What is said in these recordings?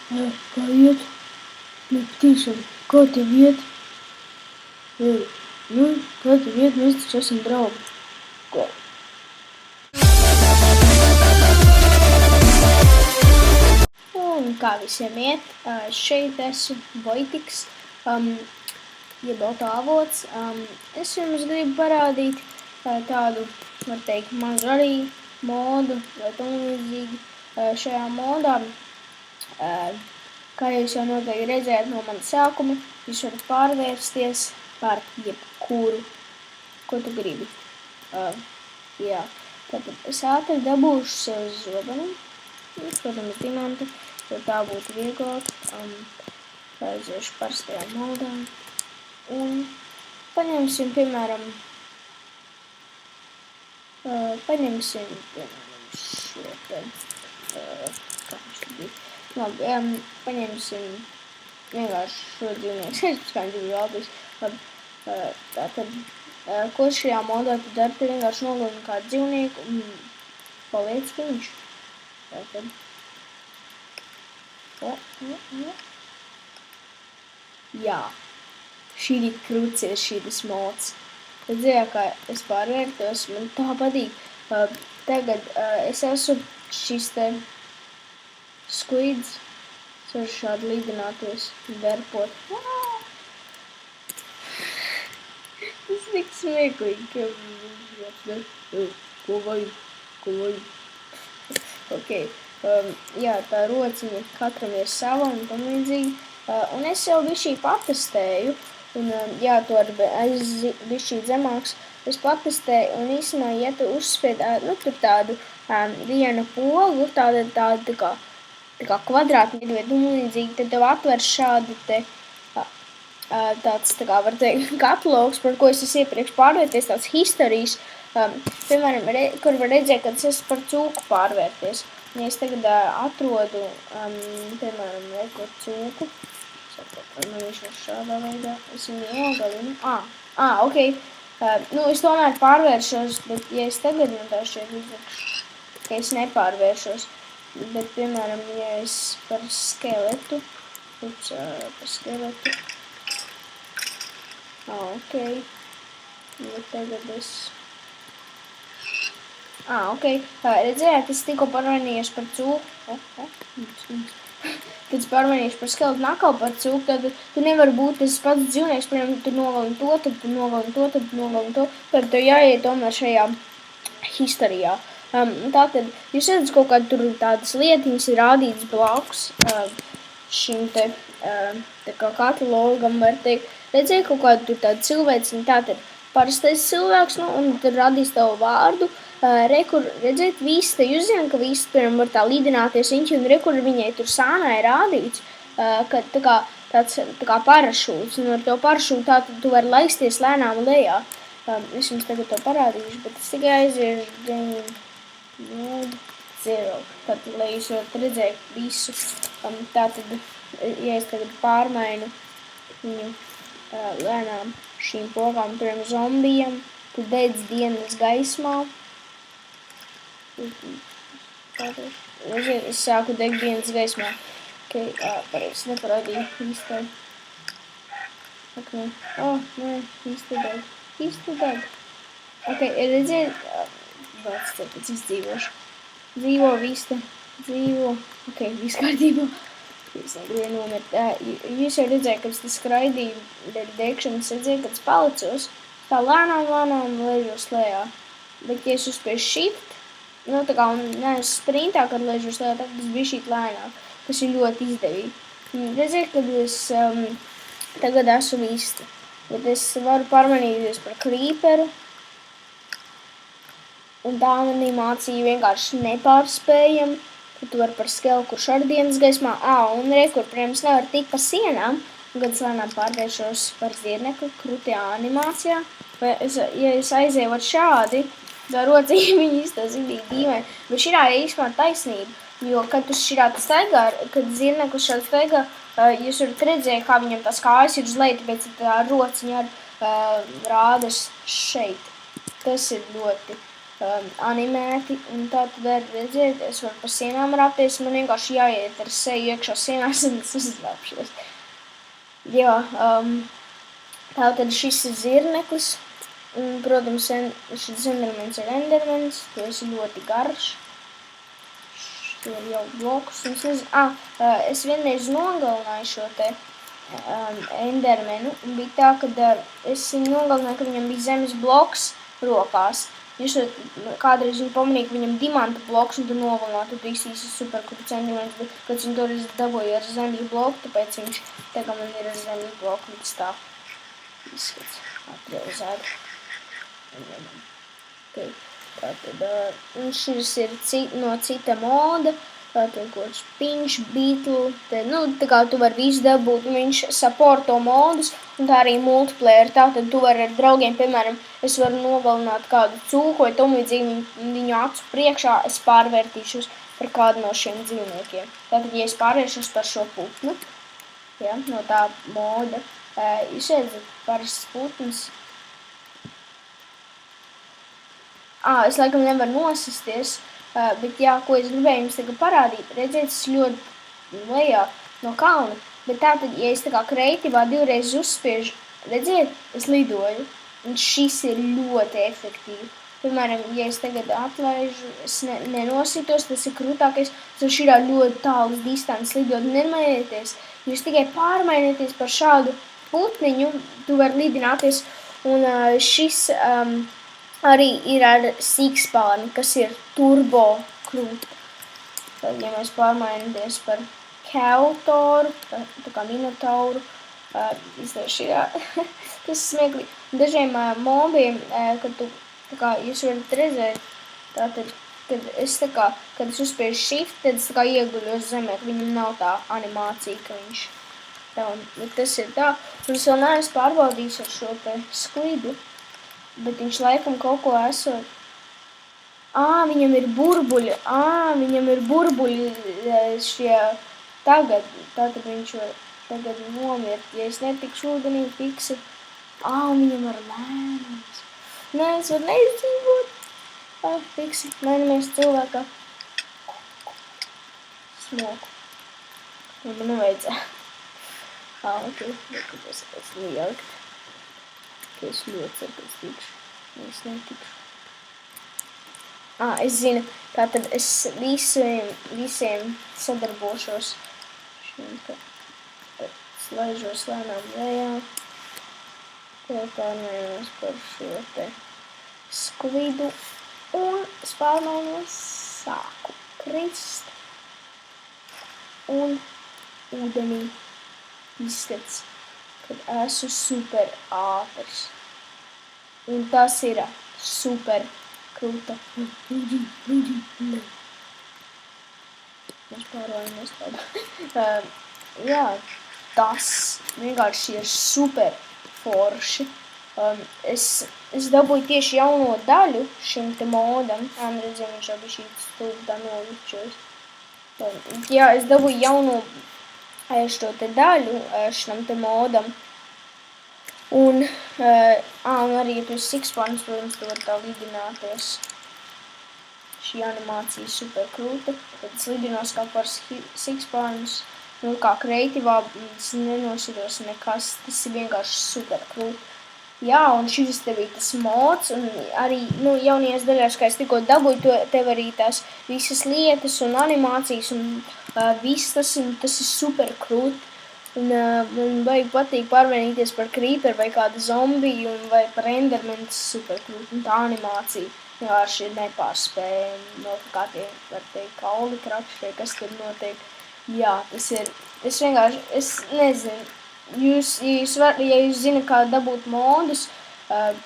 Kā iet? Nepatīšām, kā tev iet? Kā tev iet? Mēs taču esam draugi. Ko? Un kā visiem iet? Šeit esmu Voitiks, jeb Auto avots. Es jums gribu parādīt tādu, var teikt, mazu arī modu vai tam līdzīgi. Šajā modā, kā jūs jau noteikti redzējāt no mana sākuma, jūs varat pārvērsties par jebkuru, ko tu gribi. Jā, tātad es ātri dabūšu sev zobenu, protams, dimantu, jo tā būtu vieglāk. Aiziešu parastajā modā un paņemsim, piemēram, šo te, kā viņš te bija. Labi, paņemsim vienkārši šo dzīvnieku. Es kā viņš bija vēlties. Labi, tātad, ko šajā modā tu dari? Tu vienkārši nogalini kādu dzīvnieku un paliec pie viņš. Tātad. Jā, šī krūts ir šīs mods. Redzēju, kā es pārvērtos, man tā patīk. Tagad es esmu šis te squids. Es varu šādi līdināties, verpot. Tas tik smieklīgi. Ko vajag? Ok. Jā, tā rociņa katram ir sava un tam līdzīgi. Un es jau bišķī patestēju. Un, jā, to ar bišķī zemāks. Es patestēju un īstenībā, ja tu uzspied, tur tādu vienu pogu, tādu kā kvadrātmetru vai tam līdzīgi, tad tev atver šādu te tāds, tā kā var teikt, katalogs, par ko es esmu iepriekš pārvērties, tāds historijas, piemēram, kur var redzēt, kad es esmu par cūku pārvērties. Ja es tagad atrodu, piemēram, rekur cūku, man viņš ir šādā veidā, es viņu nogalinu. Ok. Es tomēr pārvēršos, bet ja es tagad tā šeit izrakšu, ka es nepārvēršos, bet, piemēram, ja es par skeletu, ok, bet tagad es, redzējāt, es tikko pārvainījies par cūku, kad es pārvainīšu par skeletu nakalu par cūku, tad tu nevar būt tas pats dzīvnieks, piemēram, tu nogalini to, tad tu nogalini to, tad tu nogalini to, tad tev jāiet tomēr šajā historijā. Tātad, jūs redzat, kaut kāda tur tādas lietiņas ir rādītas blakus šim te kā katalogam, var teikt. Redzēju kaut kādu tur tādu cilvēciņu, tātad parastais cilvēks, un tur radīs tavu vārdu. Rekur, redzēt, vīsta, jūs zināt, ka vīsta, piemēram, var tā līdināties viņš, un rekur viņai tur sānā ir rādīts, ka tā kā parašūts, un ar to parašūtu tātad tu vari laisties lēnām lejā. Es jums tagad to parādīšu, bet es tikai aiziešu 0. Tātad, lai jūs varat redzēt visu, tātad, ja es tagad pārmainu viņu lēnām šīm pogām, piemēram, zombijam, tu dedz dienas gaismā. Es sāku degt dienas gaismā. Ok, pareizi, neparādīju īstai. Ok, nē, īsti deg. Ok, redziet, vārds tāpēc izdzīvošu. Dzīvo, vista, dzīvo. Ok, viss kārtībā. Jūs negribu nomirt. Jūs jau redzēju, kad es skraidīju degšanas, redzēju, kad es palicos. Tā lēnām ležos lejā. Bet, ja es uzspiešu shift, tā kā un neesmu sprintā, kad ležos lejā, tad tas bija šīt lēnāk, kas ir ļoti izdevīgi. Redziet, kad es tagad esmu vista, bet es varu pārmanīties par creeperu, un tā animācija vienkārši nepārspējama, ka tu vari par skelu, kurš ar dienas gaismā, un rekur, protams, nevar tikt pa sienām, un kad es lēnām pārvēršos par ziedneku krūtajā animācijā, vai ja es aizēju ar šādi, tā rociņa viņa izstāsta zinīgi dīvaini, bet širā ir īstenībā taisnība, jo, kad tu širā staigā, kad zirnekus šādi staigā, jūs varat redzēt, kā viņam tās kājas ir uz leju, tāpēc tā rociņa rādas šeit. Tas ir ļoti animēti, un tā tad var redzēt, es varu pa sienām rāpties, man vienkārši jāiet ar seju iekšā sienās, un es uzrāpšos. Jā, tātad šis ir zirneklis, un, protams, šis endermens ir endermens, tu esi ļoti garš. Tur ir jau blokus, un es nezinu, es vienreiz nogalināju šo te endermenu, un bija tā, ka es viņu nogalināju, ka viņam bija zemes bloks rokās. Viņš kādreiz viņu pamanīja, ka viņam dimanta bloks, un tu nogalināji, tad īsti superkrūts endermens, bet kad viņu toreiz dabūja ar zemes bloku, tāpēc viņš tagad man ir ar zemes bloku, līdz tā izskats atrealizēt. Okay. Tātad, un šis ir no cita moda, tātad kaut Pinch, Beetle, tā kā tu vari visu dabūt, viņš supporto modus, un tā arī multiplayer, tātad tu vari ar draugiem, piemēram, es varu nogalināt kādu cūku vai tam līdzīgi viņu acu priekšā, es pārvērtīšos par kādu no šiem dzīvniekiem. Tātad, ja es pārvēršos par šo putnu, ja, no tā moda, jūs redzat parasts putns. Es laikam nevaru nosisties, bet jā, ko es gribēju jums tagad parādīt, redziet, es ļoti lejā no kalna, bet tātad, ja es tā kā kreatīvā divreiz uzspiežu, redziet, es lidoju, un šis ir ļoti efektīvi. Piemēram, ja es tagad atlaižu, es nenositos, tas ir krūtākais, tad šī ir ļoti tālas distances lidot, nemainieties, jūs tikai pārmainieties par šādu putniņu, tu vari lidināties, un šis arī ir ar sīkspārni, kas ir turbo krūta. Tad, ja mēs pārmainamies par Kautoru, tā kā Minotauru, tas ir smieklīgi. Dažiem mobiem, kad jūs varat redzēt, tātad, kad es uzspiežu shift, tad es tā kā ieguļos zemē, ka viņam nav tā animācija, ka viņš tā, bet tas ir tā. Un es vēl neesmu pārbaudījis ar šo te sklidu, bet viņš laikam kaut ko esot. Viņam ir burbuļi šie tagad, tātad viņš var tagad nomirt. Ja es netikšu ūdenī fiksi, viņam var lēnums. Nē, es varu neizdzīvot. Fiksi, lēnamies cilvēkā. Smoku. Man nevajadzētu. Ok, es lielikt. Es ļoti ceru, ka es tikšu. Es netikšu. Es zinu, tātad es visiem sadarbošos. Es laižos lēnām lejā. Pārmainos par šo te sklidu. Un es pārmainos sāku krist. Un ūdenī izskats, kad esmu super ātrs. Un tas ir super krūta. Mēs pārvājamies tādā. Jā, tas vienkārši ir super forši. Es dabūju tieši jauno daļu šim te modam. Redzēju, viņš jau bija šī stūda noličos. Jā, es dabūju jauno šo te daļu šitam te modam. Un arī, ja tu esi sīkspārnis, protams, tu vari tā lidināties. Šī animācija ir super krūta. Tad es lidinos kā par sīkspārnis. Kā kreatīvā, es nenosidos nekas. Tas ir vienkārši super krūta. Jā, un šis te bija tas mods, un arī, jaunajās daļās, kā es tikko dabūju, tev arī tās visas lietas un animācijas, un viss tas ir super krūti. Un man vajag patīk pārmainīties par creeper vai kādu zombiju, vai par endermenu, tas ir super krūti. Un tā animācija vienkārši ir nepārspējama, no kā tie, var teikt, kauli krakšķi, kas tur notiek. Jā, tas ir, es nezinu. Ja jūs zināt, kā dabūt modus, tad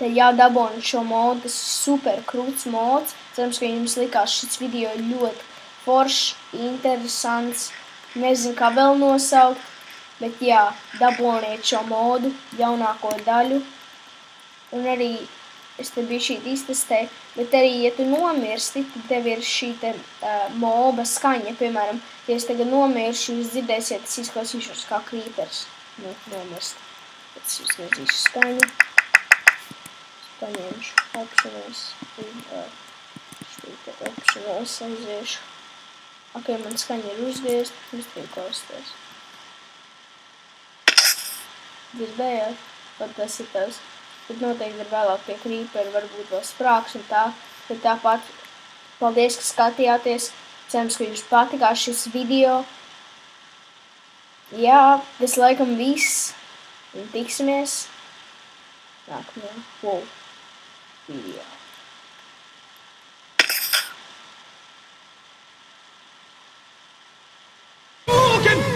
jādabūna šo modu, tas ir super krūts mods. Cerams, ka jums likās šis video ļoti foršs, interesants, nezinu, kā vēl nosaukt, bet jā, dabūniet šo modu, jaunāko daļu. Un arī es te biju šī iztestēju, bet arī, ja tu nomirsti, tad tev ir šī te moba skaņa, piemēram, ja es tagad nomiršu, jūs dzirdēsiet, es izklausīšos kā creepers. Nomirst. Tad es uzgriezīšu skaņu. paņemšu opšanos. Šeit opšanos aiziešu. Ok, man skaņa ir uzgriezt, vispār klausties. Dzirdējāt? Pat tas ir tas. Bet noteikti ir vēlāk pie creeperi, varbūt vēl sprāks un tā. Bet tāpat, paldies, ka skatījāties. Cerams, ka jums patikās šis video. Jā, tas laikam viss. Un tiksimies nākamajā video. Morgan!